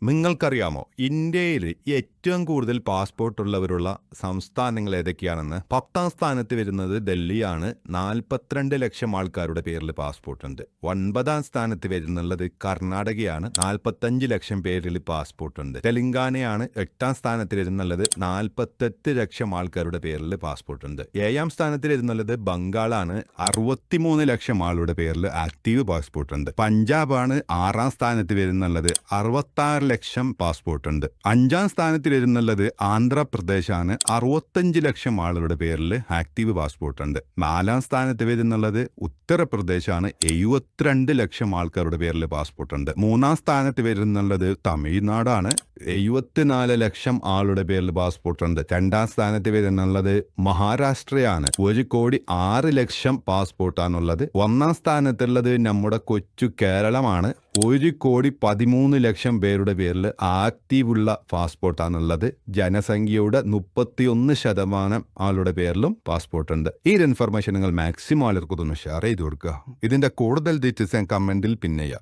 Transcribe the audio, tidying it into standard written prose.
നിങ്ങൾക്കറിയാമോ ഇന്ത്യയിൽ ഏറ്റവും കൂടുതൽ പാസ്പോർട്ട് ഉള്ളവരുള്ള സംസ്ഥാനങ്ങൾ ഏതൊക്കെയാണെന്ന്? 10ാം സ്ഥാനത്ത് വരുന്നത് ഡൽഹിയാണ്. 42 ലക്ഷം ആൾക്കാരുടെ പേരിൽ പാസ്പോർട്ട് ഉണ്ട്. 9ാം സ്ഥാനത്ത് വരുന്നുള്ളത് കർണാടകയാണ്. 45 ലക്ഷം പേരിൽ പാസ്പോർട്ട് ഉണ്ട്. തെലങ്കാനയാണ് 8ാം സ്ഥാനത്ത് വരുന്നുള്ളത്. 48 ലക്ഷം ആൾക്കാരുടെ പേരിൽ പാസ്പോർട്ട് ഉണ്ട്. 7ാം സ്ഥാനത്ത് വരുന്നുള്ളത് ബംഗാളാണ്. 63 ലക്ഷം ആളുടെ പേരിൽ ആക്റ്റീവ് പാസ്പോർട്ട് ഉണ്ട്. പഞ്ചാബാണ് 6ാം സ്ഥാനത്ത് വരുന്നുള്ളത്. 66 ലക്ഷം പാസ്പോർട്ട് ഉണ്ട്. 5ാം സ്ഥാനത്ത് വരുന്നുള്ളത് ആന്ധ്രാപ്രദേശാണ്. 65 ലക്ഷം ആളുടെ പേരിൽ ആക്റ്റീവ് പാസ്പോർട്ട് ഉണ്ട്. 4ാം സ്ഥാനത്ത് വരുന്നുള്ളത് ഉത്തർപ്രദേശാണ്. 72 ലക്ഷം ആൾക്കാരുടെ പേരിൽ പാസ്പോർട്ട് ഉണ്ട്. 3ാം സ്ഥാനത്ത് വരുന്നുള്ളത് തമിഴ്നാടാണ്. 74 ലക്ഷം ആളുടെ പേരിൽ പാസ്പോർട്ട് ഉണ്ട്. 2ാം സ്ഥാനത്ത് വരുന്നുള്ളത് മഹാരാഷ്ട്രയാണ്. 1,06 ലക്ഷം പാസ്പോർട്ടാണുള്ളത്. 1ാം സ്ഥാനത്തുള്ളത് നമ്മുടെ കൊച്ചു കേരളമാണ്. 1,13 ലക്ഷം പേരുടെ പേരിൽ ആക്റ്റീവുള്ള പാസ്പോർട്ടാണുള്ളത്. ജനസംഖ്യയുടെ 31% ആളുടെ പേരിലും പാസ്പോർട്ട് ഉണ്ട്. ഈ ഇൻഫർമേഷൻ നിങ്ങൾ മാക്സിമം ആളുകൾക്കൊന്ന് ഷെയർ ചെയ്ത് കൊടുക്കുക. ഇതിന്റെ കൂടുതൽ ഡീറ്റെയിൽസ് ഞാൻ കമന്റിൽ പിൻ ചെയ്യാം.